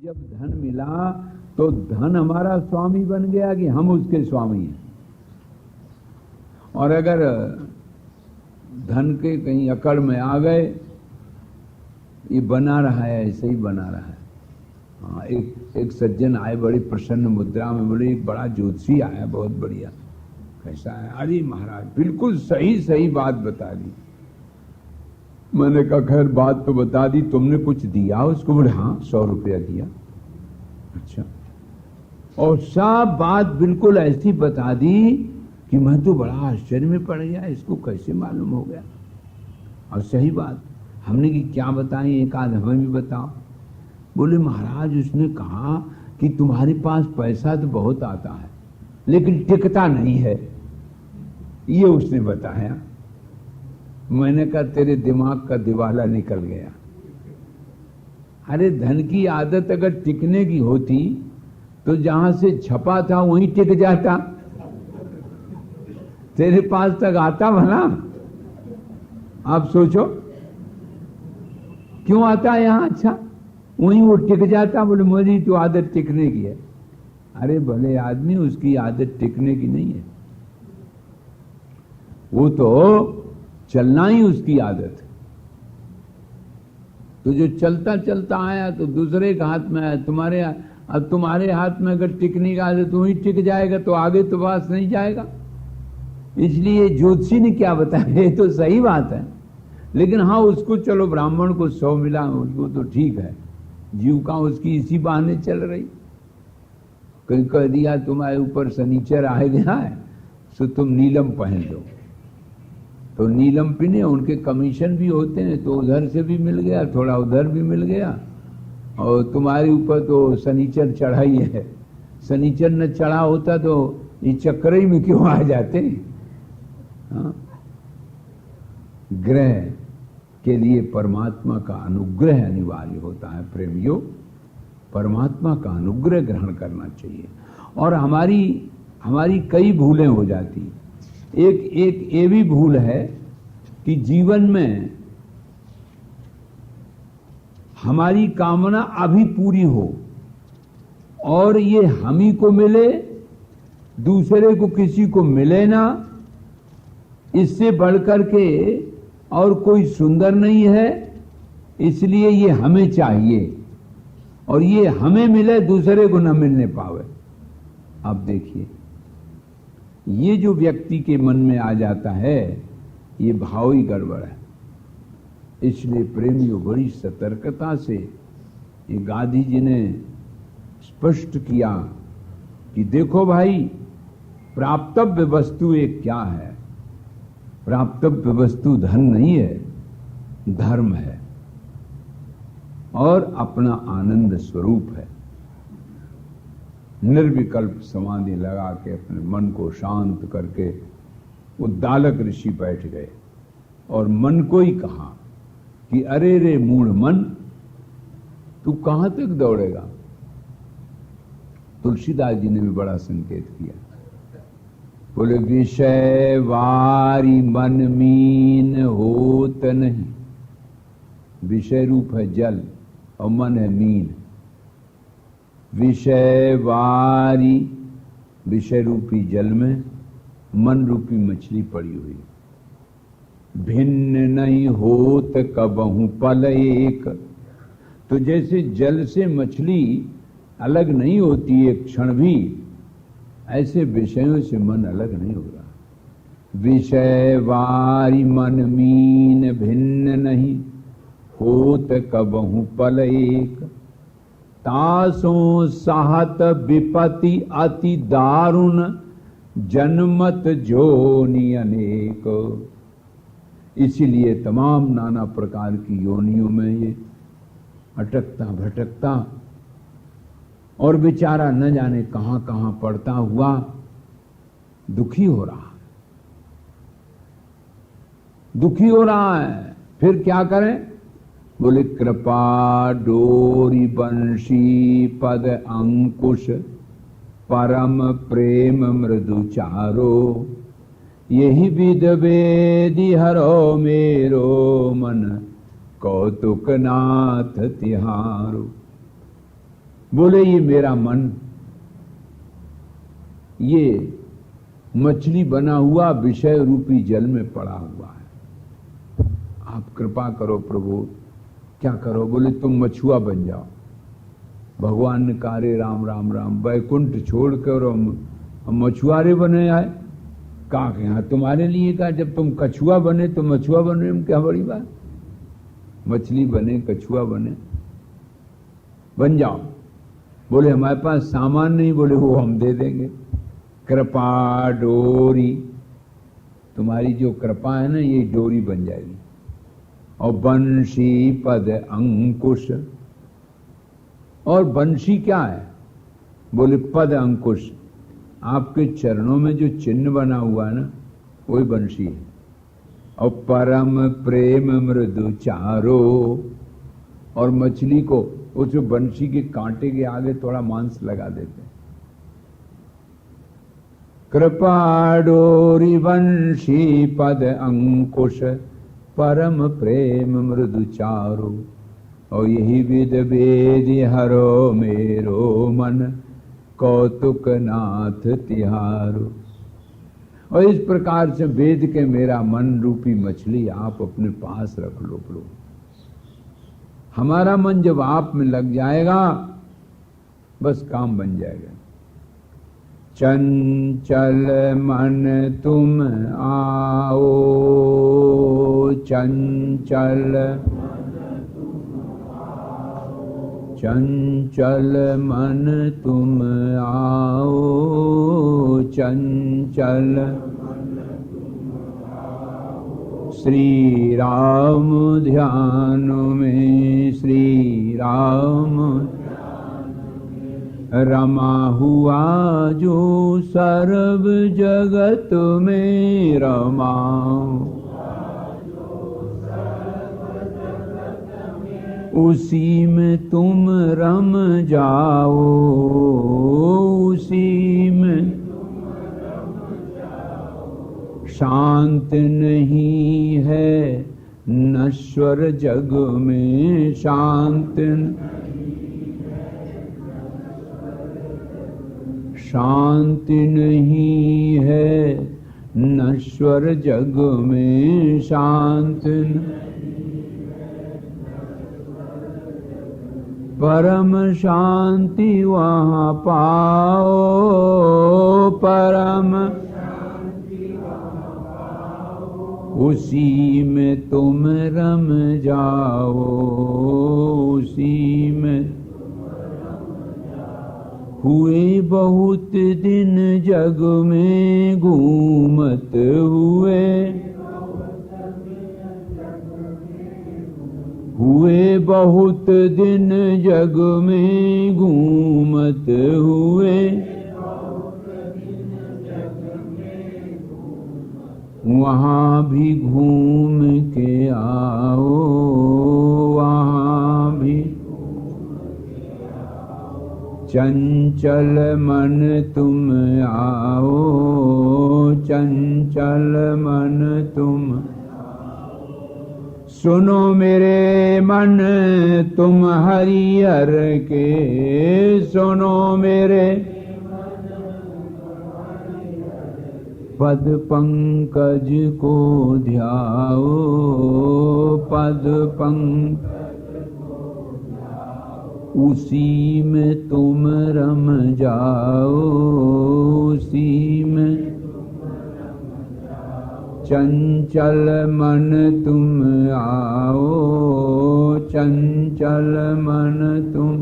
जब धन मिला तो धन हमारा स्वामी बन गया कि हम उसके स्वामी हैं। और अगर धन के कहीं अकड़ में आ गए, ये बना रहा है, ऐसे ही बना रहा है। हाँ, एक सज्जन आए बड़ी प्रसन्न मुद्रा में, बोले एक बड़ा ज्योतिषी आया, बहुत बढ़िया। कैसा है? अरे महाराज बिल्कुल सही बात बता दी। मैंने कहा खैर बात तो बता दी, तुमने कुछ दिया उसको? बोले हाँ 100 रुपया दिया। अच्छा, और सब बात बिल्कुल ऐसी बता दी कि मैं तो बड़ा आश्चर्य में पड़ गया, इसको कैसे मालूम हो गया। और सही बात हमने कि क्या बताएं, एक आध हमें भी बताओ। बोले महाराज उसने कहा कि तुम्हारे पास पैसा तो बहुत आता है लेकिन टिकता नहीं है, ये उसने बताया। मैंने कहा तेरे दिमाग का दिवाला निकल गया। अरे धन की आदत अगर टिकने की होती तो जहां से छपा था वहीं टिक जाता, तेरे पास तक आता भला। आप सोचो क्यों आता है यहां? अच्छा, वहीं वो टिक जाता। बोले मेरी तो आदत टिकने की है। अरे भले आदमी, उसकी आदत टिकने की नहीं है, वो तो चलना ही उसकी आदत है। तो जो चलता चलता आया तो दूसरे के हाथ में आया, अब तुम्हारे हाथ में अगर टिकने का आदत वहीं टिक जाएगा तो आगे तो पास नहीं जाएगा। इसलिए ज्योतिषी ने क्या बताया, ये तो सही बात है, लेकिन हाँ उसको चलो ब्राह्मण को 100 मिला, उसको तो ठीक है, जीविका उसकी इसी बहाने चल रही। कहीं कह दिया तुम्हारे ऊपर शनिचर आ गया है तो तुम नीलम पहन लो, तो नीलम पहने, उनके कमीशन भी होते हैं, तो उधर से भी मिल गया, थोड़ा उधर भी मिल गया। और तुम्हारे ऊपर तो शनिचर चढ़ा ही है, शनिचर न चढ़ा होता तो ये चक्कर ही में क्यों आ जाते। हाँ? ग्रह के लिए परमात्मा का अनुग्रह अनिवार्य होता है प्रेमियों, परमात्मा का अनुग्रह ग्रहण करना चाहिए। और हमारी कई भूलें हो जाती। एक ये भी भूल है कि जीवन में हमारी कामना अभी पूरी हो और ये हम ही को मिले, दूसरे को किसी को मिले ना, इससे बढ़कर के और कोई सुंदर नहीं है, इसलिए ये हमें चाहिए और ये हमें मिले, दूसरे को न मिलने पावे। अब देखिए ये जो व्यक्ति के मन में आ जाता है ये भाव ही गड़बड़ है। इसलिए प्रेमियों बड़ी सतर्कता से ये गांधी जी ने स्पष्ट किया कि देखो भाई, प्राप्तव्य वस्तु एक क्या है? प्राप्तव्य वस्तु धन नहीं है, धर्म है और अपना आनंद स्वरूप है। निर्विकल्प समाधि लगा के अपने मन को शांत करके उद्दालक ऋषि बैठ गए और मन को ही कहा कि अरे रे मूढ़ मन, तू कहां तक दौड़ेगा। तुलसीदास जी ने भी बड़ा संकेत किया, बोले विषय वारी मन मीन होत नहीं। विषय रूप है जल और मन है मीन। विषय वारी, विषय रूपी जल में मन रूपी मछली पड़ी हुई। भिन्न नहीं होत कबहू पल एक। तो जैसे जल से मछली अलग नहीं होती एक क्षण भी, ऐसे विषयों से मन अलग नहीं हो रहा। विषय वारी मन मीन भिन्न नहीं होत कबहू पल एक। तासों साहत विपति अति दारुण जन्मत जोनि अनेक। इसीलिए तमाम नाना प्रकार की योनियों में ये अटकता भटकता और बेचारा न जाने कहां कहां पड़ता हुआ दुखी हो रहा है, दुखी हो रहा है। फिर क्या करें? बोले कृपा डोरी बंशी पद अंकुश परम प्रेम मृदु चारो। यही विद वेदी हरो मेरो मन कौतुक नाथ तिहारो। बोले ये मेरा मन ये मछली बना हुआ विषय रूपी जल में पड़ा हुआ है, आप कृपा करो प्रभु। क्या करो? बोले तुम मछुआ बन जाओ। भगवान ने कहा रे राम राम राम, वैकुंठ छोड़कर हम मछुआरे बने आए। कहा कि हाँ तुम्हारे लिए कहा, जब तुम कछुआ बने तो मछुआ बने में क्या बड़ी बात, मछली बने कछुआ बने, बन जाओ। बोले हमारे पास सामान नहीं। बोले वो हम दे देंगे। कृपा डोरी, तुम्हारी जो कृपा है ना ये डोरी बन जाएगी। और बंशी पद अंकुश, और बंशी क्या है? बोले पद अंकुश, आपके चरणों में जो चिन्ह बना हुआ है ना वही बंशी है। और परम प्रेम मृदु चारो, और मछली को उस बंशी के कांटे के आगे थोड़ा मांस लगा देते हैं। कृपा डोरी वंशी पद अंकुश, परम प्रेम मृदु चारो। और यही विद वेद हरो मेरो मन, कौतुक नाथ तिहारो। और इस प्रकार से वेद के मेरा मन रूपी मछली आप अपने पास रख लो प्रभु। हमारा मन जब आप में लग जाएगा बस काम बन जाएगा। चंचल मन तुम आओ, चंचल चंचल मन तुम आओ, चंचल श्री राम ध्यान में, श्री राम रमा हुआ जो सर्व जगत में रमाओ। उसी में तुम रम जाओ, उसी में शांत नहीं है नश्वर जग में, शांत शांति नहीं है नश्वर जग में, शांति परम शांति वहाँ पाओ, परम उसी में तुम रम जाओ, उसी में हुए बहुत दिन जग में घूमत हुए बहुत दिन जग में घूमत हुए। वहाँ भी घूम के आओ, वहाँ भी चंचल मन तुम आओ, चंचल मन तुम। सुनो मेरे मन तुम हरिहर के, सुनो मेरे पद पंकज को ध्याओ, पद पंकज उसी में तुम रम जाओ, उसी में चंचल मन तुम आओ, चंचल मन तुम।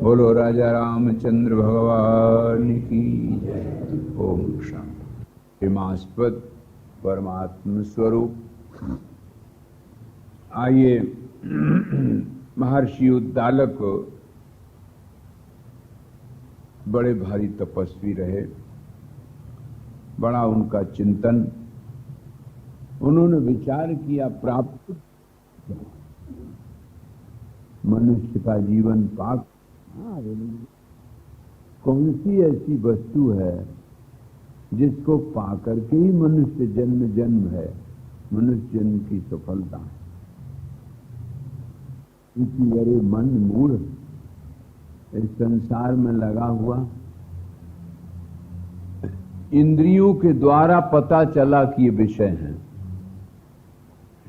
बोलो राजा रामचंद्र भगवान की जय। ओम शांति। प्रेमास्पद परमात्म स्वरूप। आइए महर्षि उद्दालक बड़े भारी तपस्वी रहे, बड़ा उनका चिंतन। उन्होंने विचार किया प्राप्त मनुष्य का जीवन पाक कौन सी ऐसी वस्तु है जिसको पाकर के ही मनुष्य जन्म जन्म है, मनुष्य जन्म की सफलता है। क्योंकि अरे मन मूढ़, इस संसार में लगा हुआ, इंद्रियों के द्वारा पता चला कि ये विषय हैं।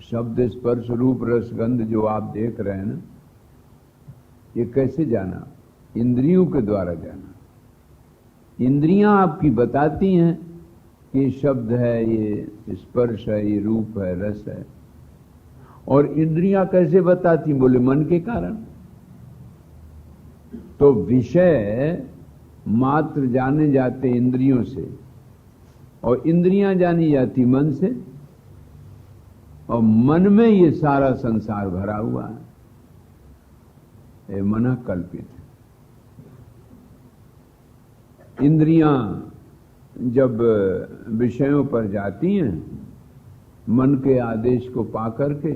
शब्द स्पर्श रूप रसगंध जो आप देख रहे हैं ना, ये कैसे जाना? इंद्रियों के द्वारा जाना। इंद्रियां आपकी बताती हैं कि ये शब्द है, ये स्पर्श है, ये रूप है, रस है। और इंद्रियां कैसे बताती? बोले मन के कारण। तो विषय मात्र जाने जाते इंद्रियों से, और इंद्रियां जानी जाती मन से, और मन में ये सारा संसार भरा हुआ है। ये मन कल्पित है। इंद्रियां जब विषयों पर जाती हैं मन के आदेश को पाकर के,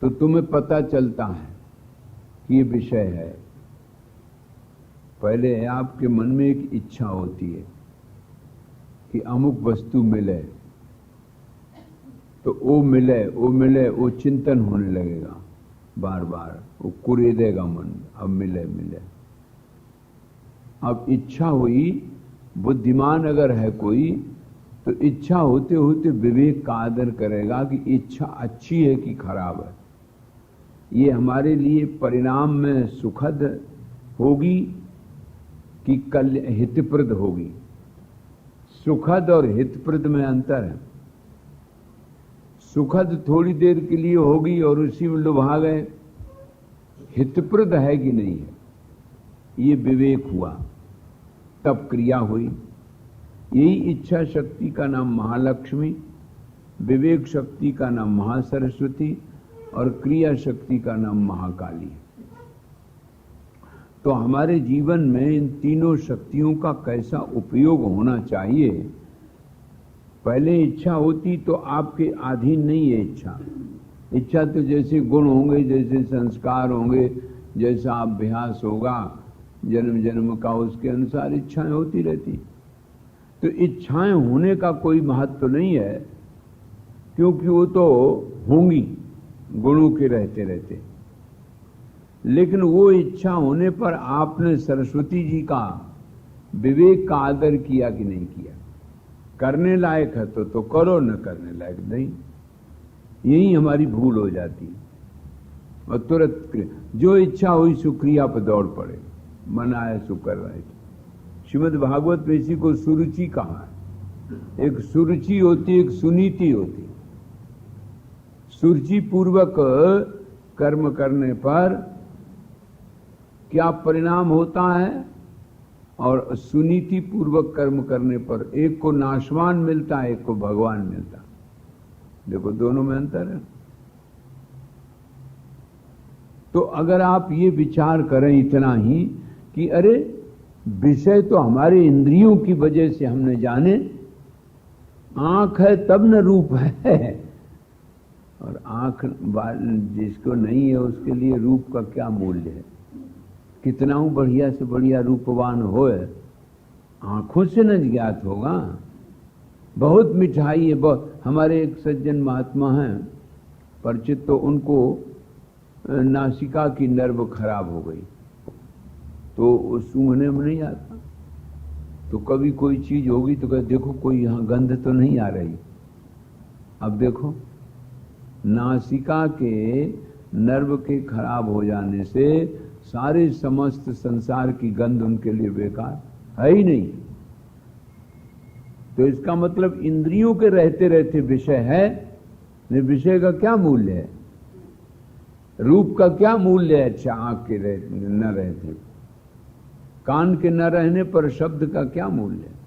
तो तुम्हें पता चलता है कि ये विषय है। पहले आपके मन में एक इच्छा होती है कि अमुक वस्तु मिले, तो वो मिले, वो मिले, वो चिंतन होने लगेगा बार बार, वो कुरेदेगा मन, अब मिले मिले। अब इच्छा हुई, बुद्धिमान अगर है कोई तो इच्छा होते होते विवेक का आदर करेगा कि इच्छा अच्छी है कि खराब है, ये हमारे लिए परिणाम में सुखद होगी कि कल हितप्रद होगी। सुखद और हितप्रद में अंतर है। सुखद थोड़ी देर के लिए होगी और उसी में लुभा गए, हितप्रद है कि नहीं है, ये विवेक हुआ, तब क्रिया हुई। यही इच्छा शक्ति का नाम महालक्ष्मी, विवेक शक्ति का नाम महासरस्वती, और क्रिया शक्ति का नाम महाकाली। तो हमारे जीवन में इन तीनों शक्तियों का कैसा उपयोग होना चाहिए। पहले इच्छा होती तो आपके अधीन नहीं है इच्छा। इच्छा तो जैसे गुण होंगे, जैसे संस्कार होंगे, जैसा अभ्यास होगा जन्म जन्म का, उसके अनुसार इच्छाएं होती रहती। तो इच्छाएं होने का कोई महत्व तो नहीं है, क्योंकि वो तो होंगी गुणों के रहते रहते। लेकिन वो इच्छा होने पर आपने सरस्वती जी का विवेक का आदर किया कि नहीं किया? करने लायक है तो करो, न करने लायक नहीं। यही हमारी भूल हो जाती है। और तुरंत जो इच्छा हुई सुक्रिया पर दौड़ पड़े, मन आया सु कर रहे थे। श्रीमद् भागवत में इसी को सुरुचि कहा है। एक सुरुचि होती, एक सुनीति होती। सुरुचि पूर्वक कर्म करने पर क्या परिणाम होता है, और सुनीति पूर्वक कर्म करने पर एक को नाशवान मिलता है, एक को भगवान मिलता है। देखो दोनों में अंतर है। तो अगर आप ये विचार करें इतना ही कि अरे विषय तो हमारे इंद्रियों की वजह से हमने जाने, आंख है तब न रूप है, और आंख जिसको नहीं है उसके लिए रूप का क्या मूल्य है। कितना बढ़िया से बढ़िया रूपवान होए, आंखों से न ज्ञात होगा। बहुत मिठाई है। बहुत हमारे एक सज्जन महात्मा हैं परिचित, तो उनको नासिका की नर्व खराब हो गई, तो सूंघने में नहीं आता। तो कभी कोई चीज होगी तो कहते देखो कोई यहाँ गंध तो नहीं आ रही। अब देखो नासिका के नर्व के खराब हो जाने से सारे समस्त संसार की गंध उनके लिए बेकार है ही नहीं। तो इसका मतलब इंद्रियों के रहते रहते विषय है, विषय का क्या मूल्य है, रूप का क्या मूल्य है। अच्छा आंख के न रहते, कान के न रहने पर शब्द का क्या मूल्य है।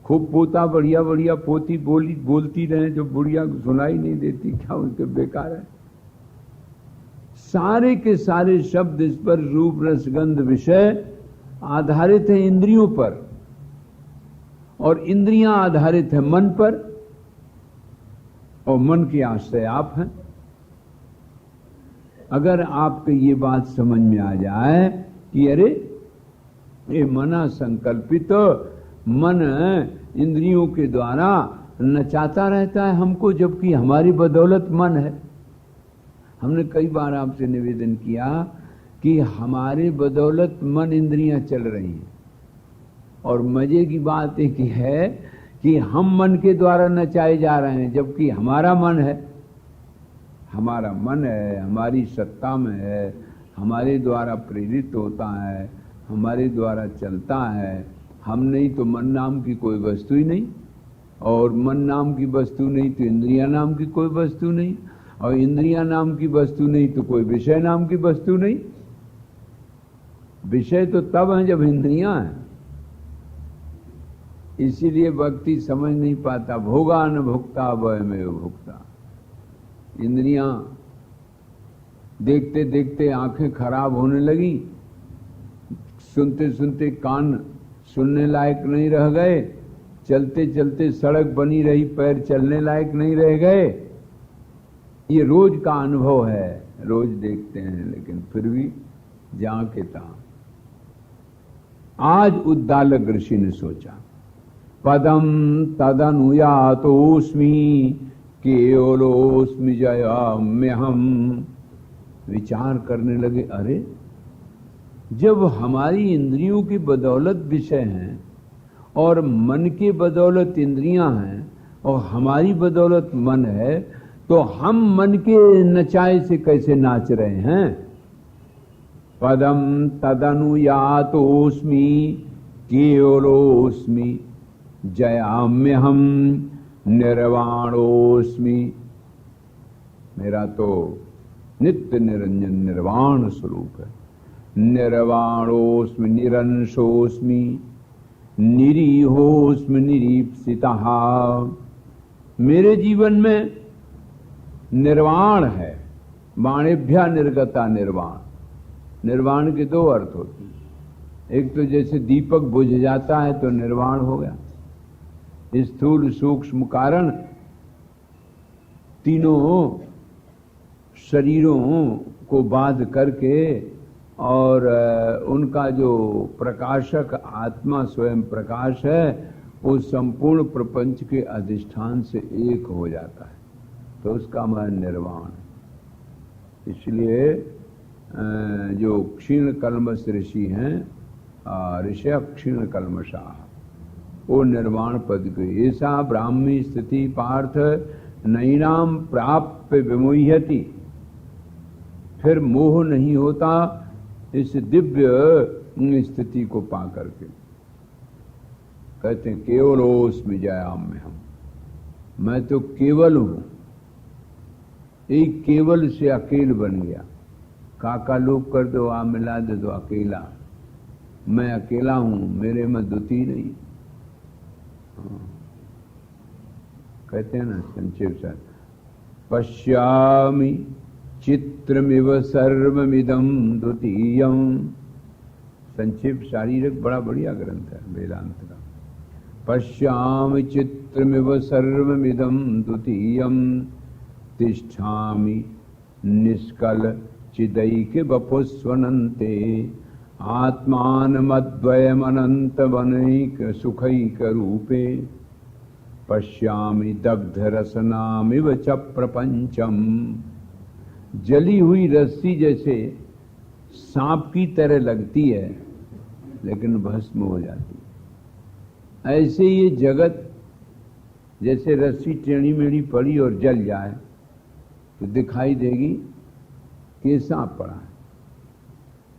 खूब पोता बढ़िया बढ़िया पोती बोलती रहे, जो बुढ़िया सुनाई नहीं देती, क्या उनके बेकार है। सारे के सारे शब्द इस पर रूप रस गंध विषय आधारित है इंद्रियों पर, और इंद्रियां आधारित है मन पर, और मन के आश्रय आप हैं। अगर आपको ये बात समझ में आ जाए कि अरे ये मना संकल्पित मन इंद्रियों के द्वारा नचाता रहता है हमको, जबकि हमारी बदौलत मन है। हमने कई बार आपसे निवेदन किया कि हमारे बदौलत मन इंद्रियां चल रही हैं। और मजे की बात एक है कि हम मन के द्वारा नचाए जा रहे हैं, जबकि हमारा मन है, हमारी सत्ता में है, हमारे द्वारा प्रेरित होता है, हमारे द्वारा चलता है। हम नहीं तो मन नाम की कोई वस्तु ही नहीं, और मन नाम की वस्तु नहीं तो इंद्रिया नाम की कोई वस्तु नहीं, और इंद्रिया नाम की वस्तु नहीं तो कोई विषय नाम की वस्तु नहीं। विषय तो तब है जब इंद्रियां हैं। इसीलिए व्यक्ति समझ नहीं पाता, भोगा न भुक्ता वयमेव भुक्ता। इंद्रियां देखते देखते आंखें खराब होने लगी, सुनते सुनते कान सुनने लायक नहीं रह गए, चलते चलते सड़क बनी रही, पैर चलने लायक नहीं रह गए। ये रोज का अनुभव है, रोज देखते हैं, लेकिन फिर भी जहां के तहां। आज उद्दालक ऋषि ने सोचा, पदम तदनुयातोस्मि केवलोस्मि जयाम्यहम्। विचार करने लगे, अरे जब हमारी इंद्रियों की बदौलत विषय हैं और मन की बदौलत इंद्रियां हैं और हमारी बदौलत मन है, तो हम मन के नचाए से कैसे नाच रहे हैं। पदम तदनुयातोस्मि केवलोस्मि जयाम्यहम् निर्वाणोस्मि। मेरा तो नित्य निरंजन निर्वाण स्वरूप है। निर्वाणोस्मि निरंशोस्मि निरीहोस्मि निरीप्सितः। मेरे जीवन में निर्वाण है, वाणिभ्या निर्गता निर्वाण। निर्वाण के दो अर्थ होते हैं, एक तो जैसे दीपक बुझ जाता है तो निर्वाण हो गया। स्थूल सूक्ष्म कारण तीनों शरीरों को बांध करके और उनका जो प्रकाशक आत्मा स्वयं प्रकाश है, वो संपूर्ण प्रपंच के अधिष्ठान से एक हो जाता है, तो उसका मन निर्वाण। इसलिए जो क्षीण कल्मष ऋषि हैं, ऋषय क्षीण कल्मषा, वो निर्वाण पद के। ऐसा ब्राह्मी स्थिति पार्थ नैनाम प्राप्य विमुह्यति। फिर मोह नहीं होता इस दिव्य स्थिति को पा करके। कहते हैं केवलोस्मि जयाम्यहम्, मैं तो केवल हूं। एक केवल से अकेल बन गया। काका लोग कर दो, आ मिला दे दो अकेला। मैं अकेला हूं, मेरे में द्वितीय नहीं। कहते हैं ना संक्षेप से, पश्यामि चित्रमिव सर्वमिदं द्वितीयं। संक्षेप शारीरिक बड़ा बढ़िया ग्रंथ है वेदांत का। पश्यामि चित्रमिव सर्वमिदं द्वितीयं तिष्ठामि निष्कल चिदैके वपुस्वनन्ते आत्मानमद्वयमनंत वनैक सुखैक रूपे पश्यामि दग्ध रसनामिव च प्रपंचम। जली हुई रस्सी जैसे सांप की तरह लगती है लेकिन भस्म हो जाती है, ऐसे ये जगत जैसे रस्सी टेढ़ी मेढ़ी पड़ी और जल जाए तो दिखाई देगी कि सांप पड़ा है।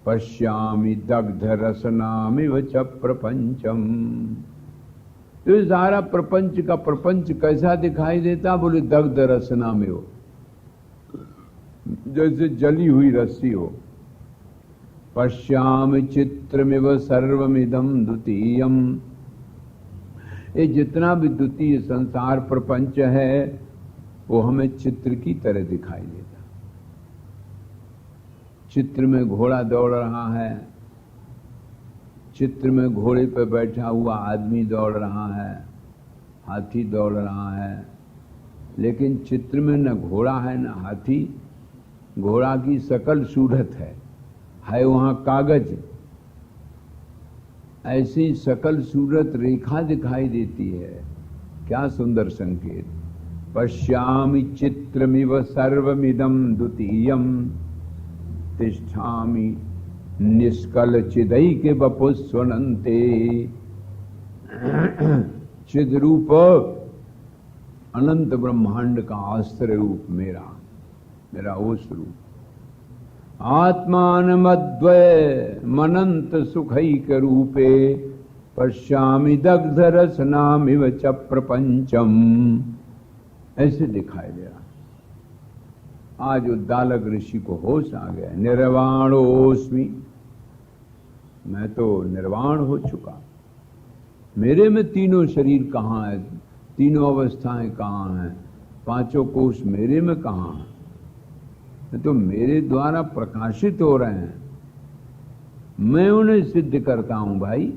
पश्यामि दग्ध रसनामिव च प्रपंचम। तो सारा प्रपंच का प्रपंच कैसा दिखाई देता, बोले दग्ध रसनामिव, जैसे जली हुई रस्सी हो। पश्यामि चित्रमिव सर्वमिदं द्वितीयम। ये जितना भी द्वितीय संसार प्रपंच है वो हमें चित्र की तरह दिखाई देता। चित्र में घोड़ा दौड़ रहा है, चित्र में घोड़े पर बैठा हुआ आदमी दौड़ रहा है, हाथी दौड़ रहा है, लेकिन चित्र में न घोड़ा है न हाथी। घोड़ा की शकल सूरत है वहां कागज। ऐसी शकल सूरत रेखा दिखाई देती है। क्या सुंदर संकेत। पश्यामि चित्रमिव सर्वमिदं द्वितीयं तिष्ठामि निष्कल चिदई के बपुस्वनंते। चिद रूप अनंत ब्रह्मांड का आश्रय रूप मेरा वो स्वरूप। आत्मानमद्वय मनंत सुखैक रूपे पश्यामि दग्ध रसनामिव च प्रपंचम। ऐसे दिखाई दे रहा। आज उद्दालक ऋषि को होश आ गया। निर्वाणोस्मि, मैं तो निर्वाण हो चुका। मेरे में तीनों शरीर कहाँ है, तीनों अवस्थाएं कहाँ हैं, पांचों कोष मेरे में कहाँ है? तो मेरे द्वारा प्रकाशित हो रहे हैं, मैं उन्हें सिद्ध करता हूं भाई।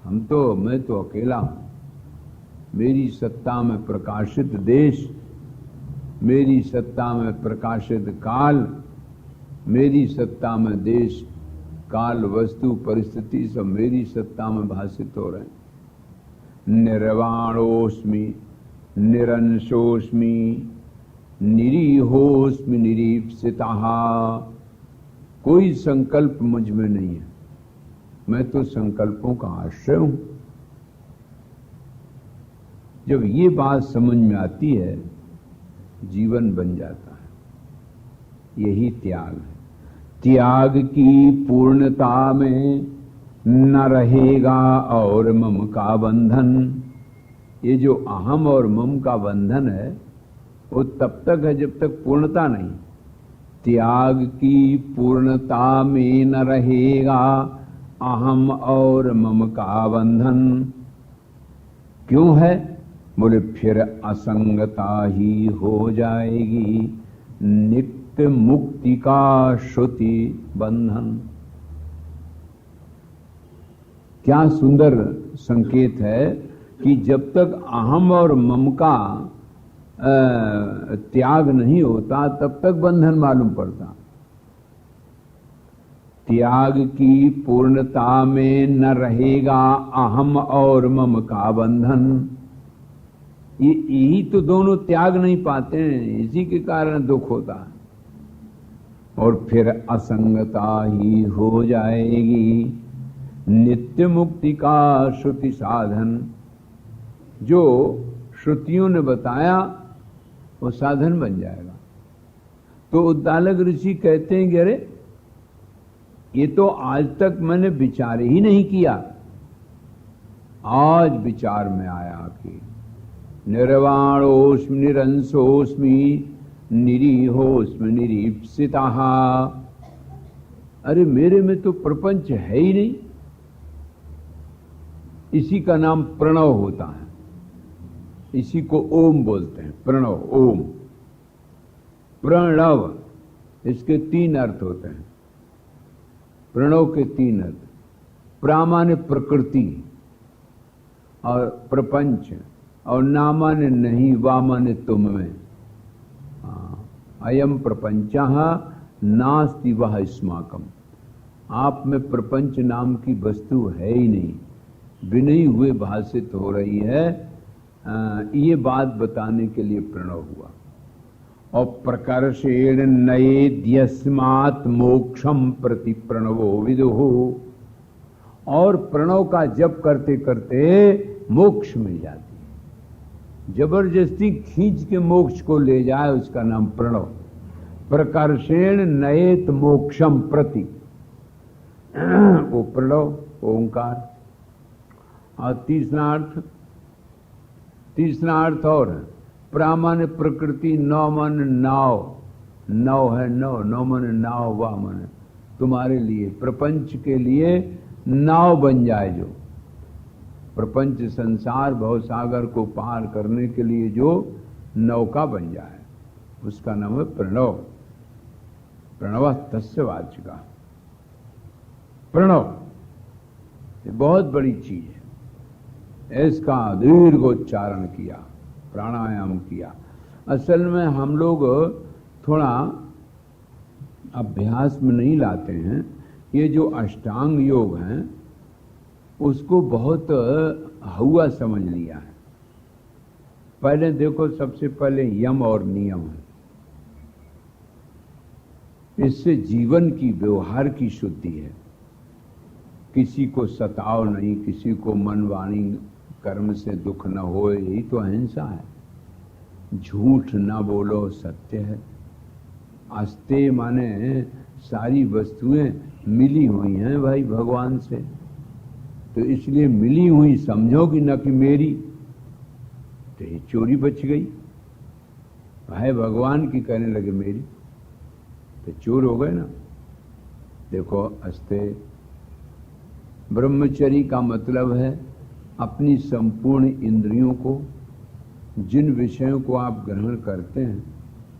मैं तो अकेला हूं। मेरी सत्ता में प्रकाशित देश, मेरी सत्ता में प्रकाशित काल, मेरी सत्ता में देश काल वस्तु परिस्थिति सब मेरी सत्ता में भाषित हो रहे हैं। निर्वाणोस्मि निरंशोस्मि निरीहोस्मि निरीप्सितः। कोई संकल्प मुझ में नहीं है, मैं तो संकल्पों का आश्रय हूं। जब ये बात समझ में आती है, जीवन बन जाता है। यही त्याग है। त्याग की पूर्णता में न रहेगा और मम का बंधन। ये जो अहम और मम का बंधन है वो तब तक है जब तक पूर्णता नहीं। त्याग की पूर्णता में न रहेगा अहम और मम का बंधन। क्यों है? बोले फिर असंगता ही हो जाएगी नित्य मुक्ति का श्रुति बंधन। क्या सुंदर संकेत है कि जब तक अहम और मम का त्याग नहीं होता तब तक बंधन मालूम पड़ता। त्याग की पूर्णता में न रहेगा अहम और मम का बंधन। यही तो दोनों त्याग नहीं पाते हैं, इसी के कारण दुख होता है। और फिर असंगता ही हो जाएगी नित्य मुक्ति का श्रुति साधन। जो श्रुतियों ने बताया वो साधन बन जाएगा। तो उद्दालक ऋषि कहते हैं कि अरे ये तो आज तक मैंने विचार ही नहीं किया, आज विचार में आया कि निर्वाणोस्मि निरंशोस्मि निरीहोस्मि निरीप्सितः। अरे मेरे में तो प्रपंच है ही नहीं। इसी का नाम प्रणव होता है, इसी को ओम बोलते हैं। प्रणव, ओम, प्रणव, इसके तीन अर्थ होते हैं। प्रणव के तीन अर्थ। प्रा माने प्रकृति और प्रपंच, और ना माने नहीं, वा माने तुम में। अयम प्रपंचः नास्ति वह अस्माकम। आप में प्रपंच नाम की वस्तु है ही नहीं, विनयी हुए भाषित हो रही है। ये बात बताने के लिए प्रणव हुआ। और प्रकर्षेण नयेद्यस्मात् मोक्षम प्रति प्रणवो विदुः। और प्रणव का जप करते करते मोक्ष मिल जाती है। जबरदस्ती खींच के मोक्ष को ले जाए उसका नाम प्रणव। प्रकर्षेण नयेत मोक्षम प्रति, वो प्रणव ओंकार। और तीसरा अर्थ और है। प्रा माने प्रकृति, नौ माने नाव, नौ है नौ, नौ माने नाव, वाह माने तुम्हारे लिए, प्रपंच के लिए नाव बन जाए। जो प्रपंच संसार भवसागर को पार करने के लिए जो नौका बन जाए उसका नाम है प्रणव। प्रणव तस्य वाचिका। प्रणव ये बहुत बड़ी चीज है। इसका दीर्घोच्चारण किया, प्राणायाम किया। असल में हम लोग थोड़ा अभ्यास में नहीं लाते हैं। ये जो अष्टांग योग हैं उसको बहुत हुआ समझ लिया है। पहले देखो, सबसे पहले यम और नियम है। इससे जीवन की व्यवहार की शुद्धि है। किसी को सताओ नहीं, किसी को मन वाणी कर्म से दुख न हो, यही तो अहिंसा है। झूठ न बोलो, सत्य है। आस्ते माने सारी वस्तुएं मिली हुई हैं भाई भगवान से, तो इसलिए मिली हुई समझोगी न कि मेरी, तो ये चोरी बच गई। भाई भगवान की कहने लगे मेरी, तो चोर हो गए ना। देखो, अस्ते ब्रह्मचर्य का मतलब है अपनी संपूर्ण इंद्रियों को, जिन विषयों को आप ग्रहण करते हैं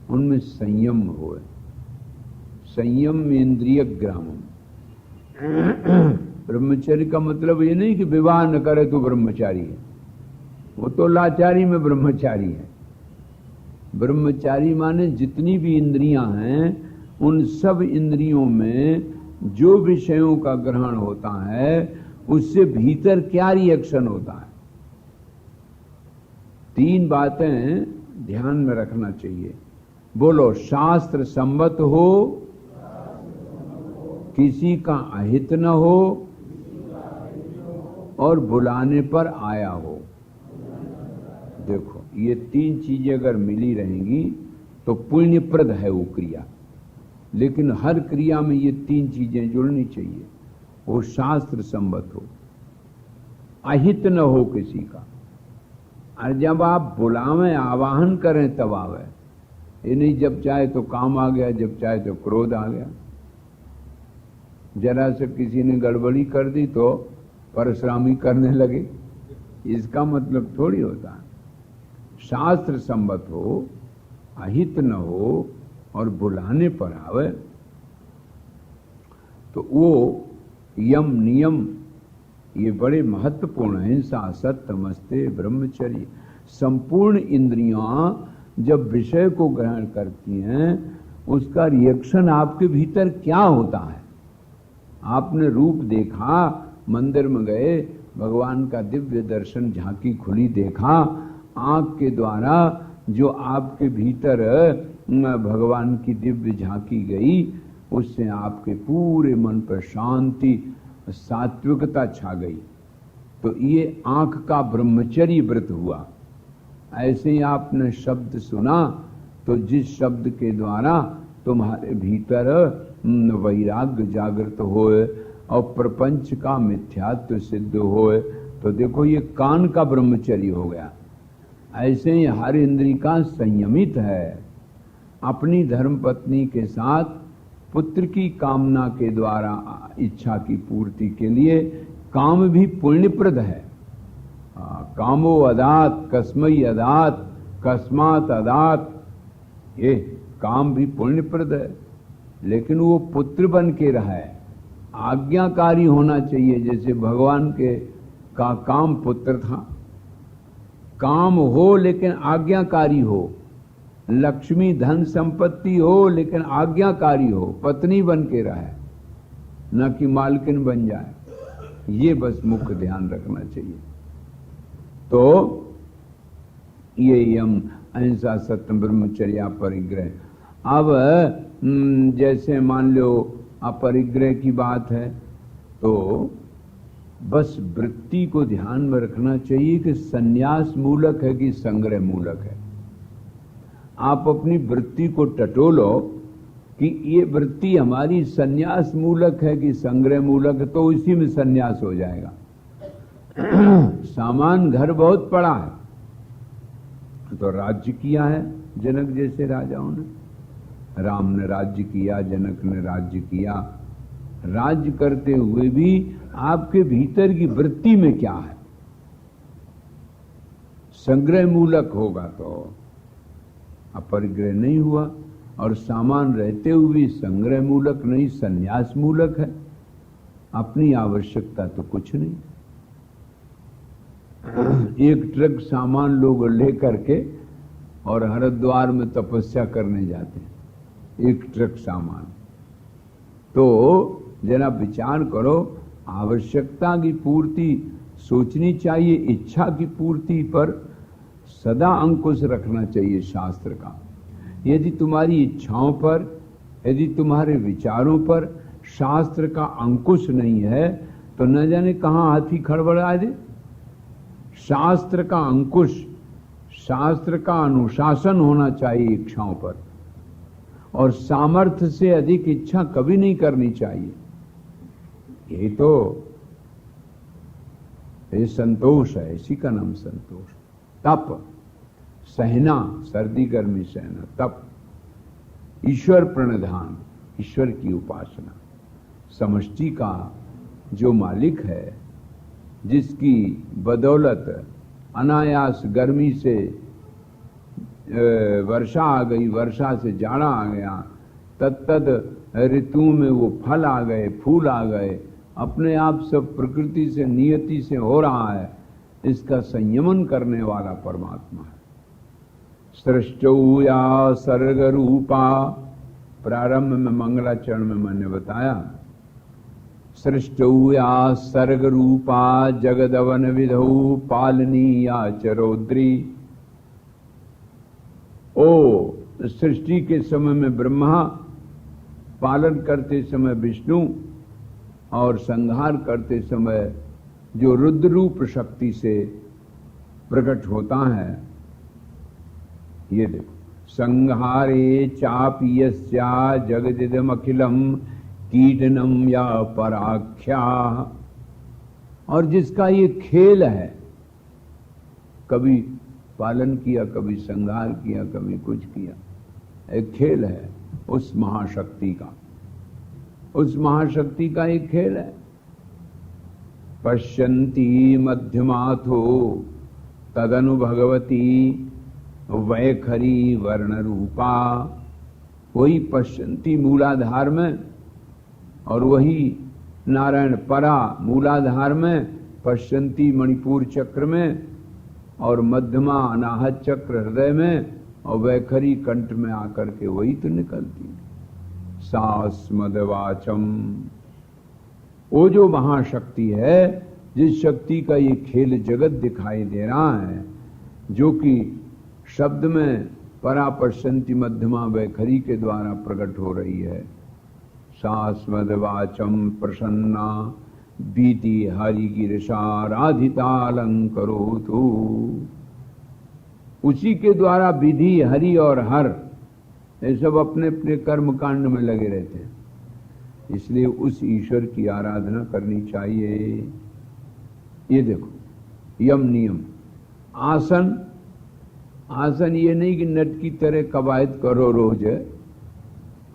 उनमें संयम हो। संयम इंद्रिय ग्रामम। ब्रह्मचर्य का मतलब ये नहीं कि विवाह न करे तो ब्रह्मचारी है, वो तो लाचारी में ब्रह्मचारी है। ब्रह्मचारी माने जितनी भी इंद्रियां हैं उन सब इंद्रियों में जो विषयों का ग्रहण होता है उससे भीतर क्या रिएक्शन होता है। तीन बातें ध्यान में रखना चाहिए। बोलो, शास्त्र सम्मत हो, किसी का अहित न हो और बुलाने पर आया हो। देखो, ये तीन चीजें अगर मिली रहेंगी तो पुण्यप्रद है वो क्रिया। लेकिन हर क्रिया में ये तीन चीजें जुड़नी चाहिए। वो शास्त्र सम्मत हो, अहित न हो किसी का, और जब आप बुलावें आवाहन करें तब आवे। ये नहीं जब चाहे तो काम आ गया, जब चाहे तो क्रोध आ गया। जरा से किसी ने गड़बड़ी कर दी तो परश्रामी करने लगे, इसका मतलब थोड़ी होता है। शास्त्र सम्मत हो, अहित न हो और बुलाने पर आवे, तो वो यम नियम ये बड़े महत्वपूर्ण हैं। हिंसा, सत्य, मस्ते, ब्रह्मचर्य। संपूर्ण इंद्रियां जब विषय को ग्रहण करती हैं उसका रिएक्शन आपके भीतर क्या होता है। आपने रूप देखा, मंदिर में गए, भगवान का दिव्य दर्शन, झांकी खुली देखा, आंख के द्वारा जो आपके भीतर भगवान की दिव्य झांकी गई, उससे आपके पूरे मन पर शांति, सात्विकता छा गई। तो ये आंख का ब्रह्मचर्य व्रत हुआ। ऐसे ही आपने शब्द सुना तो जिस शब्द के द्वारा तुम्हारे भीतर वैराग्य जागृत होए और प्रपंच का मिथ्यात्व सिद्ध होए, तो देखो ये कान का ब्रह्मचर्य हो गया। ऐसे ही हर इंद्री का संयमित है। अपनी धर्मपत्नी के साथ पुत्र की कामना के द्वारा इच्छा की पूर्ति के लिए काम भी पुण्यप्रद है। कामो अदात कस्मई अदात कस्मात अदात, ये काम भी पुण्यप्रद है। लेकिन वो पुत्र बन के रहा है, आज्ञाकारी होना चाहिए। जैसे भगवान के का काम पुत्र था। काम हो लेकिन आज्ञाकारी हो, लक्ष्मी धन संपत्ति हो लेकिन आज्ञाकारी हो, पत्नी बन के रहे, न कि मालकिन बन जाए। ये बस मुख्य ध्यान रखना चाहिए। तो ये यम, अहिंसा, सत्य, ब्रह्मचर्या, परिग्रह। अब जैसे मान लो अपरिग्रह की बात है, तो बस वृत्ति को ध्यान में रखना चाहिए कि संन्यास मूलक है कि संग्रह मूलक है। आप अपनी वृत्ति को टटोलो कि ये वृत्ति हमारी संन्यास मूलक है कि संग्रह मूलक है, तो इसी में संन्यास हो जाएगा। सामान घर बहुत पड़ा है तो राज्य किया है जनक जैसे राजाओं ने। राम ने राज्य किया, जनक ने राज्य किया। राज्य करते हुए भी आपके भीतर की वृत्ति में क्या है। संग्रह मूलक होगा तो अपरिग्रह नहीं हुआ, और सामान रहते हुए भी संग्रह मूलक नहीं, संन्यास मूलक है। अपनी आवश्यकता तो कुछ नहीं। एक ट्रक सामान लोग लेकर के और हरिद्वार में तपस्या करने जाते हैं, एक ट्रक सामान। तो जरा विचार करो, आवश्यकता की पूर्ति सोचनी चाहिए, इच्छा की पूर्ति पर सदा अंकुश रखना चाहिए शास्त्र का। यदि तुम्हारी इच्छाओं पर, यदि तुम्हारे विचारों पर शास्त्र का अंकुश नहीं है तो न जाने कहां हाथी खड़बड़ा दे। शास्त्र का अंकुश, शास्त्र का अनुशासन होना चाहिए इच्छाओं पर, और सामर्थ्य से अधिक इच्छा कभी नहीं करनी चाहिए। यही तो ये संतोष है, इसी का नाम संतोष। तप, सहना, सर्दी गर्मी सहना, तप, ईश्वर प्रणिधान, ईश्वर की उपासना, समष्टि का जो मालिक है, जिसकी बदौलत अनायास गर्मी से वर्षा आ गई, वर्षा से जाड़ा आ गया, तत्तद ऋतु में वो फल आ गए, फूल आ गए, अपने आप सब प्रकृति से, नियति से हो रहा है, इसका संयमन करने वाला परमात्मा है। सृष्टौ या सर्ग रूपा, प्रारंभ में मंगलाचरण में मैंने बताया, सृष्टौ या सर्ग रूपा जगदवन विधौ पालनी या चरौद्री। ओ सृष्टि के समय में ब्रह्मा, पालन करते समय विष्णु, और संहार करते समय जो रुद्र रूप शक्ति से प्रकट होता है। ये देखो, संहारे चापीयस्या जगदिदम अखिलम कीटनम या पराख्या। और जिसका ये खेल है, कभी पालन किया, कभी संहार किया, कभी कुछ किया, एक खेल है उस महाशक्ति का, उस महाशक्ति का एक खेल है। पश्यन्ती मध्यमाथो तदनु भगवती वैखरी वर्ण रूपा। वही पश्यन्ती मूलाधार में, और वही नारायण परा मूलाधार में, पश्यन्ती मणिपुर चक्र में, और मध्यमा अनाहत चक्र हृदय में, और वैखरी कंठ में आकर के वही तो निकलती है। सास्मदवाचम, वो जो महाशक्ति है, जिस शक्ति का ये खेल जगत दिखाई दे रहा है, जो कि शब्द में परा पश्यन्ति मध्यमा वैखरी के द्वारा प्रकट हो रही है। सास्मदवाचम प्रसन्ना बीति हरि गिरिशाराधितालंकरोतु। उसी के द्वारा विधि, हरि और हर, ये सब अपने अपने कर्म कांड में लगे रहते हैं। इसलिए उस ईश्वर की आराधना करनी चाहिए। ये देखो, यम नियम, आसन, आसन ये नहीं कि नट की तरह कवायद करो रोज।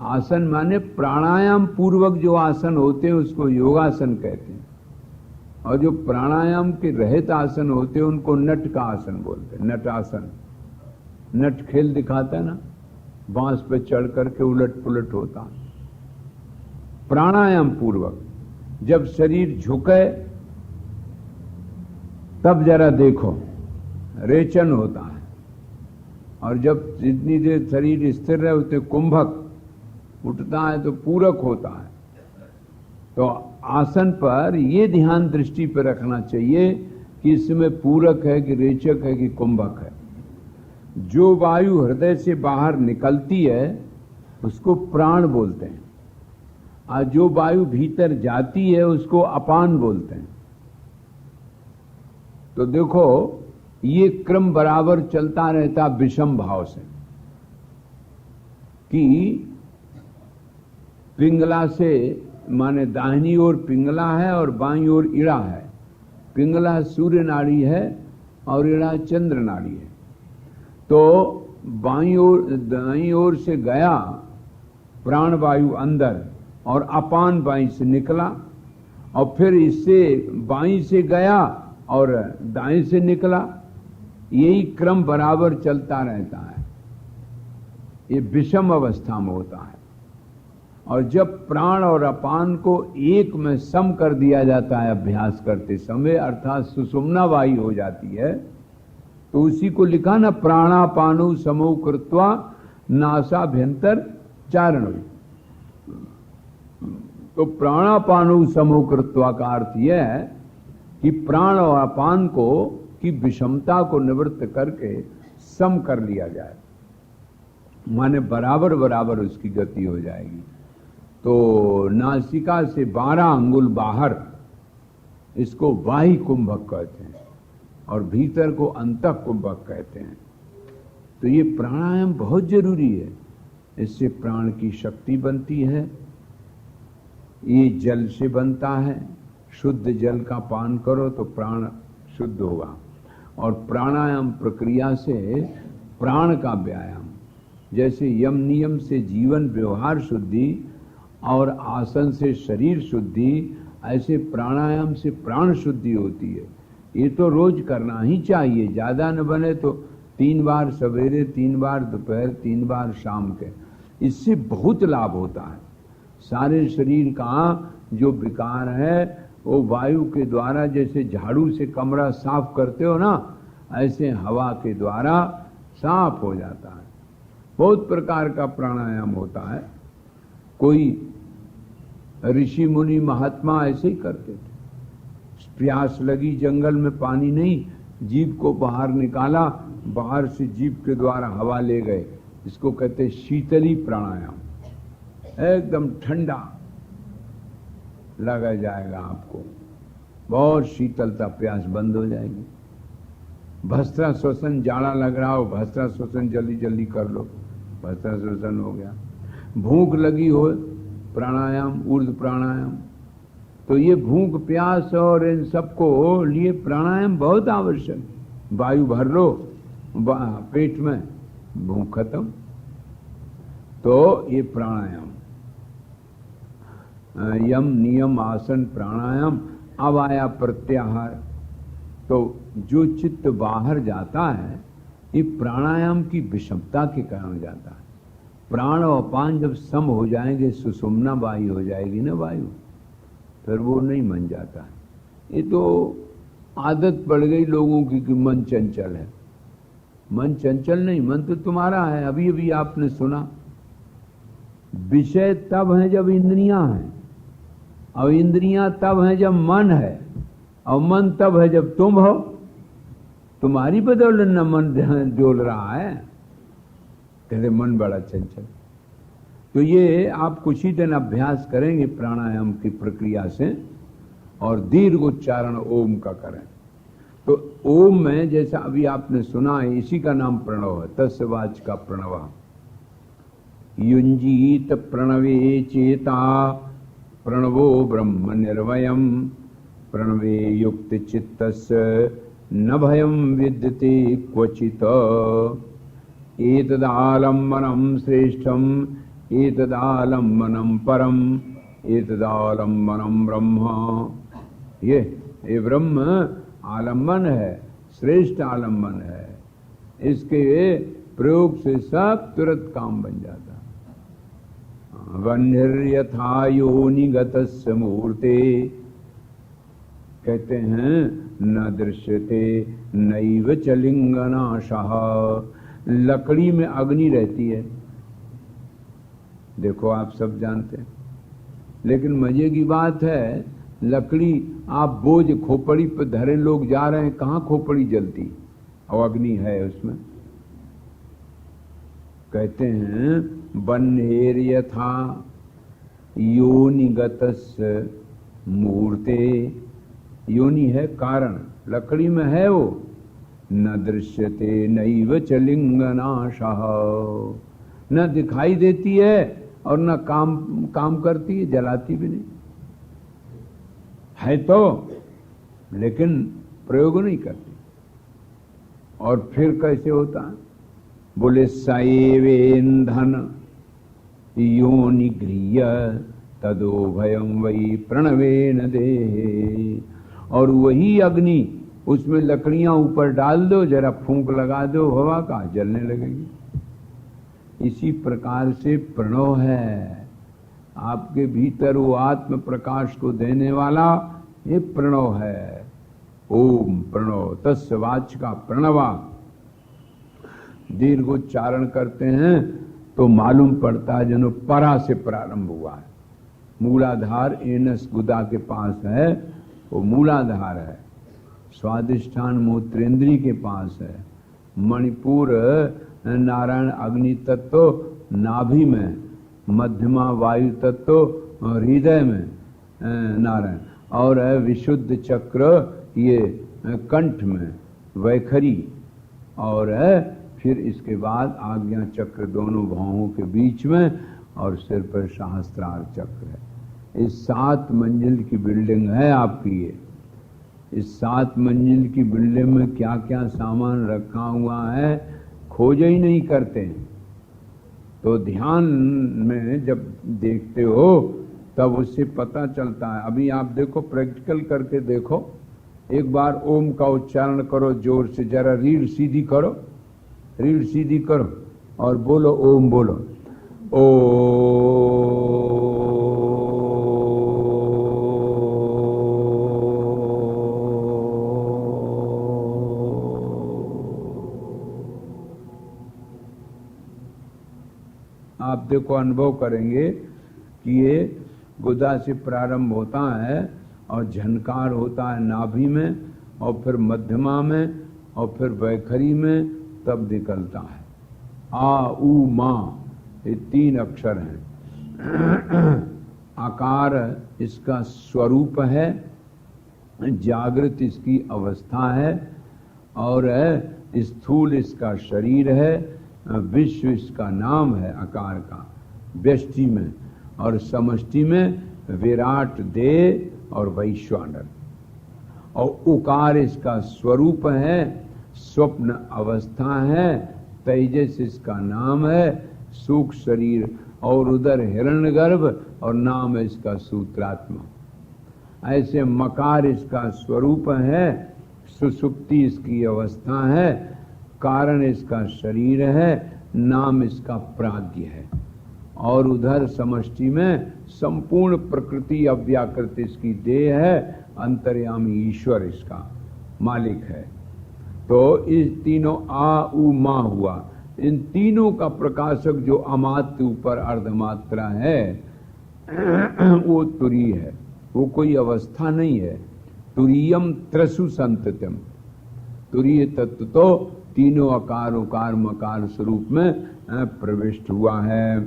आसन माने प्राणायाम पूर्वक जो आसन होते हैं उसको योगासन कहते हैं, और जो प्राणायाम के रहित आसन होते हैं उनको नट का आसन बोलते हैं। नट आसन, नट खेल दिखाता है ना, बांस पे चढ़ करके उलट पुलट होता। प्राणायाम पूर्वक जब शरीर झुके तब जरा देखो, रेचन होता है, और जब जितनी देर शरीर स्थिर रहे उतने कुंभक उठता है तो पूरक होता है। तो आसन पर ये ध्यान दृष्टि पर रखना चाहिए कि इसमें पूरक है कि रेचक है कि कुंभक है। जो वायु हृदय से बाहर निकलती है उसको प्राण बोलते हैं, और जो वायु भीतर जाती है उसको अपान बोलते हैं। तो देखो, ये क्रम बराबर चलता रहता विषम भाव से, कि पिंगला से माने दाहिनी ओर पिंगला है और बाईं ओर इड़ा है। पिंगला सूर्य नाड़ी है और इड़ा चंद्र नाड़ी है। तो बाईं ओर, दाईं ओर से गया प्राण वायु अंदर, और अपान बाईं से निकला, और फिर इससे बाईं से गया और दाएं से निकला। यही क्रम बराबर चलता रहता है। ये विषम अवस्था में होता है। और जब प्राण और अपान को एक में सम कर दिया जाता है अभ्यास करते समय, अर्थात सुषुम्ना वायु हो जाती है, तो उसी को लिखा ना, प्राणापानु समो कृत्वा नासाभ्यंतर चारण। तो प्राणापानु समो कृत्वा का अर्थ यह है कि प्राण और अपान को की विषमता को निवृत्त करके सम कर लिया जाए। माने बराबर बराबर उसकी गति हो जाएगी। तो नासिका से 12 अंगुल बाहर इसको बाह्य कुंभक कहते हैं और भीतर को अंतः कुंभक कहते हैं। तो ये प्राणायाम बहुत जरूरी है, इससे प्राण की शक्ति बनती है। ये जल से बनता है, शुद्ध जल का पान करो तो प्राण शुद्ध होगा। और प्राणायाम प्रक्रिया से प्राण का व्यायाम, जैसे यम नियम से जीवन व्यवहार शुद्धि और आसन से शरीर शुद्धि, ऐसे प्राणायाम से प्राण शुद्धि होती है। ये तो रोज करना ही चाहिए, ज्यादा न बने तो 3 बार सवेरे, 3 बार दोपहर, 3 बार शाम के। इससे बहुत लाभ होता है। सारे शरीर का जो विकार है वो वायु के द्वारा, जैसे झाड़ू से कमरा साफ करते हो ना, ऐसे हवा के द्वारा साफ हो जाता है। बहुत प्रकार का प्राणायाम होता है। कोई ऋषि मुनि महात्मा ऐसे ही करते थे। प्यास लगी, जंगल में पानी नहीं, जीभ को बाहर निकाला, बाहर से जीभ के द्वारा हवा ले गए। इसको कहते शीतली प्राणायाम। एकदम ठंडा लगा जाएगा आपको, बहुत शीतलता, प्यास बंद हो जाएगी। भस्त्रा श्वसन, जाड़ा लग रहा हो, भस्त्रा श्वसन जल्दी जल्दी कर लो, भस्त्रा श्वसन हो गया। भूख लगी हो, प्राणायाम, ऊर्ध्व प्राणायाम। तो ये भूख, प्यास और इन सबको लिए प्राणायाम बहुत आवश्यक। वायु भर लो पेट में, भूख खत्म। तो ये प्राणायाम, यम नियम आसन प्राणायाम। अब आया प्रत्याहार। तो जो चित्त बाहर जाता है, ये प्राणायाम की विषमता के कारण जाता है। प्राण और अपान जब सम हो जाएंगे, सुषुम्ना वायु हो जाएगी ना वायु, फिर वो नहीं मन जाता है। ये तो आदत पड़ गई लोगों की कि मन चंचल है। मन चंचल नहीं, मन तो तुम्हारा है। अभी अभी आपने सुना, विषय तब है जब इंद्रियां हैं, और इंद्रियां तब है जब मन है, और मन तब है जब तुम हो। तुम्हारी बदौलत न मन डोल रहा है, कहते मन बड़ा चंचल। तो ये आप कुछ ही दिन अभ्यास करेंगे प्राणायाम की प्रक्रिया से, और दीर्घ उच्चारण ओम का करें। तो ओम में जैसा अभी आपने सुना है, इसी का नाम प्रणव है, तस्वाच का प्रणव। युंजीत प्रणवे चेता प्रणवो ब्रह्म निर्वयम, प्रणवे युक्त चित्तस्य न भयम विद्यते क्वचित। एतदालम्बनम श्रेष्ठम एतदालम्बनम परम एतदालम्बनम ब्रह्म। ये ब्रह्म आलम्बन है, श्रेष्ठ आलम्बन है। इसके प्रयोग से सब तुरंत काम बन जाता। वन्यर्यथा योनिगतस्य मूर्ते, कहते हैं न दृश्यते नैव च लिंगनाशः। लकड़ी में अग्नि रहती है, देखो आप सब जानते हैं। लेकिन मजे की बात है, लकड़ी आप बोझ खोपड़ी पर धरे लोग जा रहे हैं, कहां खोपड़ी जलती और अग्नि है उसमें। कहते हैं बन्हेर यथा योनिगतस्य मूर्ते। योनि है कारण, लकड़ी में है वो। न दृश्यते नैव च लिंगनाशः, न दिखाई देती है और न काम करती है, जलाती भी नहीं है तो, लेकिन प्रयोग नहीं करती। और फिर कैसे होता है? बोले सएवेन्धन योनिगृह्य तदो भयम वही प्रणवेन देहे। और वही अग्नि, उसमें लकड़ियां ऊपर डाल दो, जरा फूंक लगा दो हवा का, जलने लगेगी। इसी प्रकार से प्रणव है आपके भीतर, वो आत्म प्रकाश को देने वाला, ये प्रणव है। ओम प्रणव तस्य वाच का प्रणवा। दीर्घ उच्चारण करते हैं तो मालूम पड़ता है जनो परा से प्रारंभ हुआ है। मूलाधार एनस गुदा के पास है, वो मूलाधार है। स्वादिष्ठान मूत्रेंद्री के पास है। मणिपुर नारायण अग्नि तत्व नाभि में, मध्यमा वायु तत्व हृदय में नारायण, और है विशुद्ध चक्र ये कंठ में वैखरी, और है फिर इसके बाद आज्ञा चक्र दोनों भावों के बीच में, और सिर पर सहस्त्रार चक्र है। इस 7 मंजिल की बिल्डिंग है आपकी ये। इस 7 मंजिल की बिल्डिंग में क्या क्या सामान रखा हुआ है खोज ही नहीं करते। तो ध्यान में जब देखते हो तब उससे पता चलता है। अभी आप देखो, प्रैक्टिकल करके देखो, एक बार ओम का उच्चारण करो जोर से, जरा रीढ़ सीधी करो, रीढ़ सीधी करो और बोलो ओम, बोलो ओ। आप देखो, अनुभव करेंगे कि ये गुदा से प्रारंभ होता है और झनकार होता है नाभि में, और फिर मध्यमा में, और फिर वैखरी में, तब निकलता है। आ उ मा, ये 3 अक्षर हैं। आकार इसका स्वरूप है, जागृत इसकी अवस्था है, और स्थूल इसका शरीर है, विश्व इसका नाम है आकार का व्यष्टि में, और समष्टि में विराट देह और वैश्वानर, और उकार इसका स्वरूप है, स्वप्न अवस्था है, तेजस इसका नाम है, सूक्ष्म शरीर, और उधर हिरण्यगर्भ, और नाम है इसका सूत्रात्मा। ऐसे मकार इसका स्वरूप है, सुसुप्ति इसकी अवस्था है, कारण इसका शरीर है, नाम इसका प्राज्ञ है, और उधर समष्टि में संपूर्ण प्रकृति अव्याकृत इसकी देह है, अंतर्यामी ईश्वर इसका मालिक है। तो इस तीनों आ उ मा हुआ, इन तीनों का प्रकाशक जो अमात्य ऊपर अर्धमात्रा है वो तुरी है, वो कोई अवस्था नहीं है। तुरीयम त्रसु संततम, तुरीय तत्व तो तीनों आकार उकार मकार स्वरूप में प्रविष्ट हुआ है।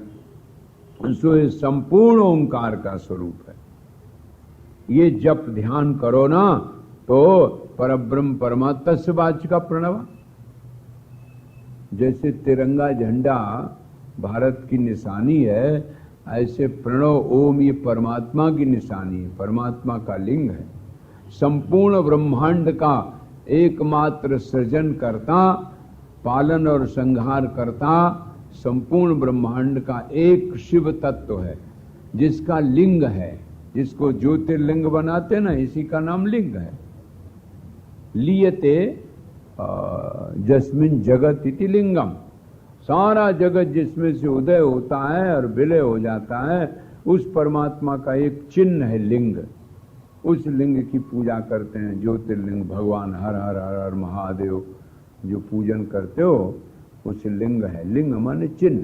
सो ये संपूर्ण ओंकार का स्वरूप है। ये जब ध्यान करो ना तो परब्रह्म परमात्मा से वाच का प्रणव, जैसे तिरंगा झंडा भारत की निशानी है, ऐसे प्रणव ओम ये परमात्मा की निशानी है, परमात्मा का लिंग है। संपूर्ण ब्रह्मांड का एकमात्र सृजन करता, पालन और संहार करता, संपूर्ण ब्रह्मांड का एक शिव तत्व है, जिसका लिंग है, जिसको ज्योतिर्लिंग बनाते ना, इसी का नाम लिंग है। लियते जस्मिन जगत इति लिंगम, सारा जगत जिसमें से उदय होता है और विलय हो जाता है, उस परमात्मा का एक चिन्ह है लिंग। उस लिंग की पूजा करते हैं, ज्योतिर्लिंग, भगवान हर हर हर हर महादेव जो पूजन करते हो, उस लिंग है। लिंग माने चिन्ह,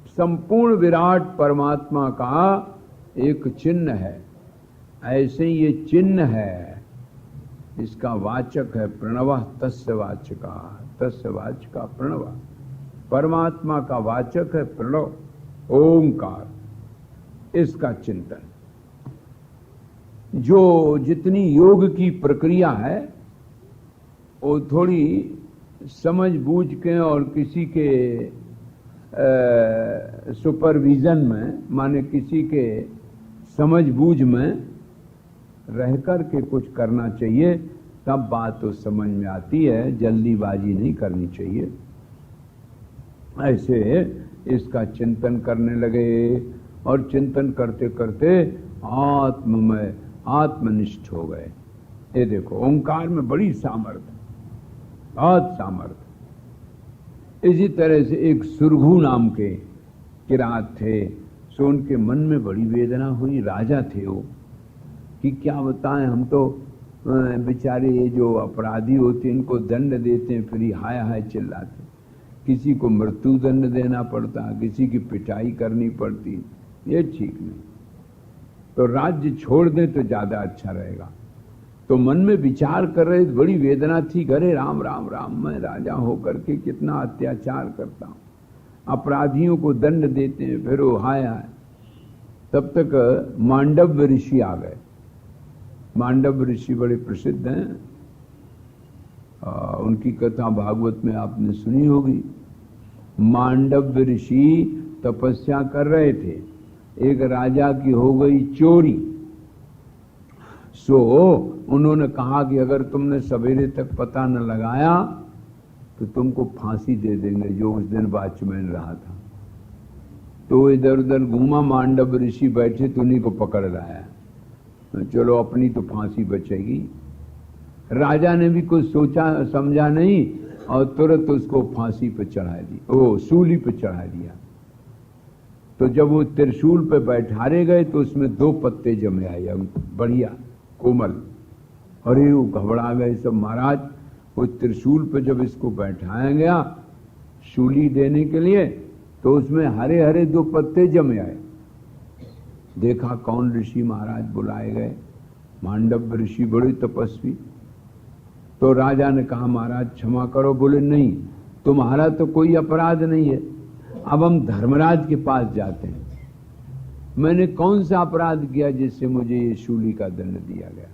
संपूर्ण विराट परमात्मा का एक चिन्ह है। ऐसे ये चिन्ह है, इसका वाचक है प्रणव, तस्य वाचका, तस्य वाचका प्रणव। परमात्मा का वाचक है प्रणव, ओंकार, इसका चिंतन। जो जितनी योग की प्रक्रिया है वो थोड़ी समझ बूझ के और किसी के सुपरविजन में, माने किसी के समझ बूझ में रह कर के कुछ करना चाहिए, तब बात तो समझ में आती है। जल्दीबाजी नहीं करनी चाहिए। ऐसे इसका चिंतन करने लगे और चिंतन करते करते आत्ममय आत्मनिष्ठ हो गए। ये देखो, ओंकार में बड़ी सामर्थ्य, बहुत सामर्थ्य। इसी तरह से एक सुरघु नाम के किरात थे, सो उनके मन में बड़ी वेदना हुई। राजा थे वो, कि क्या बताएं, हम तो बेचारे ये जो अपराधी होते हैं इनको दंड देते हैं, फिर हाय हाय चिल्लाते। किसी को मृत्यु दंड देना पड़ता, किसी की पिटाई करनी पड़ती, ये ठीक नहीं। तो राज्य छोड़ दें तो ज्यादा अच्छा रहेगा। तो मन में विचार कर रहे, बड़ी वेदना थी, अरे राम राम राम, मैं राजा होकर के कितना अत्याचार करता हूं, अपराधियों को दंड देते हैं, फिर वो हाय हाय। तब तक मांडव्य ऋषि आ गए। मांडव्य ऋषि बड़े प्रसिद्ध हैं, उनकी कथा भागवत में आपने सुनी होगी। मांडव्य ऋषि तपस्या कर रहे थे, एक राजा की हो गई चोरी। सो उन्होंने कहा कि अगर तुमने सवेरे तक पता न लगाया तो तुमको फांसी दे देंगे, जो उस दिन वॉचमैन रहा था। तो इधर उधर घूमा, मांडव ऋषि बैठे तो उन्हीं को पकड़ लाया। चलो अपनी तो फांसी बचेगी। राजा ने भी कुछ सोचा समझा नहीं और तुरंत उसको फांसी पे चढ़ा दी, ओ सूली पे चढ़ा दिया। तो जब वो त्रिशूल पे बैठारे गए तो उसमें 2 पत्ते जमे आए, बढ़िया कोमल। अरे वो घबरा गए सब, महाराज वो त्रिशूल पे जब इसको बैठाया गया शूली देने के लिए तो उसमें हरे हरे 2 पत्ते जमे आए। देखा कौन ऋषि महाराज बुलाए गए, मांडव्य ऋषि, बड़े तपस्वी। तो राजा ने कहा महाराज क्षमा करो। बोले नहीं, तुम्हारा तो कोई अपराध नहीं है, अब हम धर्मराज के पास जाते हैं। मैंने कौन सा अपराध किया जिससे मुझे ये शूली का दंड दिया गया?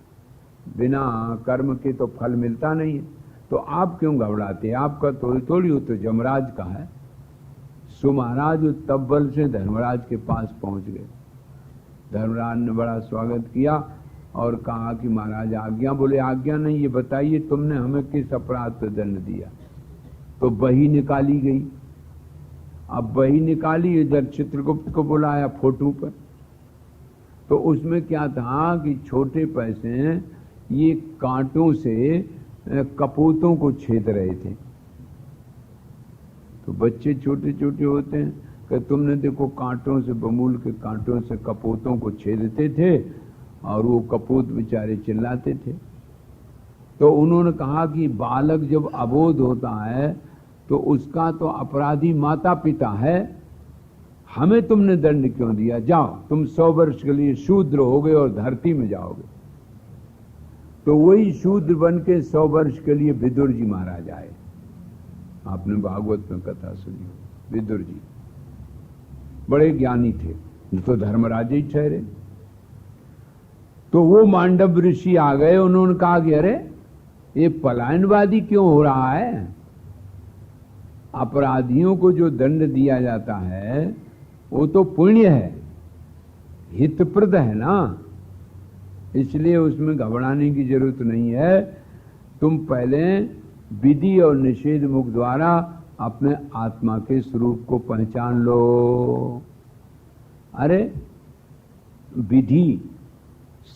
बिना कर्म के तो फल मिलता नहीं है, तो आप क्यों घबराते? आपका थोड़ी हो तो जमराज का है। सो महाराज तब बल से धर्मराज के पास पहुंच गए। धर्मराज ने बड़ा स्वागत किया और कहा कि महाराज आज्ञा। बोले आज्ञा नहीं, ये बताइए तुमने हमें किस अपराध पर दंड दिया? तो बही निकाली गई। अब बही निकाली, इधर चित्रगुप्त को बुलाया फोटो पर। तो उसमें क्या था कि छोटे पैसे ये कांटों से कपूतों को छेद रहे थे। तो बच्चे छोटे छोटे होते हैं कि तुमने देखो कांटों से, बमूल के कांटों से कपूतों को छेदते थे और वो कपूत बेचारे चिल्लाते थे। तो उन्होंने कहा कि बालक जब अबोध होता है तो उसका तो अपराधी माता पिता है, हमें तुमने दंड क्यों दिया? जाओ तुम 100 वर्ष के लिए शूद्र होगे और धरती में जाओगे। तो वही शूद्र बन के 100 वर्ष के लिए विदुर जी महाराज आए। आपने भागवत में कथा सुनी, विदुर जी बड़े ज्ञानी थे, तो धर्मराज ही ठहरे। तो वो मांडव ऋषि आ गए, उन्होंने कहा कि अरे ये पलायनवादी क्यों हो रहा है? अपराधियों को जो दंड दिया जाता है वो तो पुण्य है, हितप्रद है ना, इसलिए उसमें घबराने की जरूरत नहीं है। तुम पहले विधि और निषेध मुख द्वारा अपने आत्मा के स्वरूप को पहचान लो। अरे विधि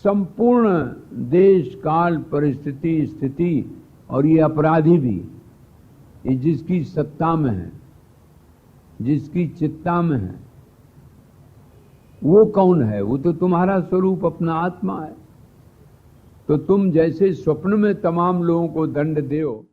संपूर्ण देश काल परिस्थिति स्थिति और ये अपराधी भी, ये जिसकी सत्ता में है, जिसकी चित्ता में है, वो कौन है? वो तो तुम्हारा स्वरूप अपना आत्मा है। तो तुम जैसे स्वप्न में तमाम लोगों को दंड दो,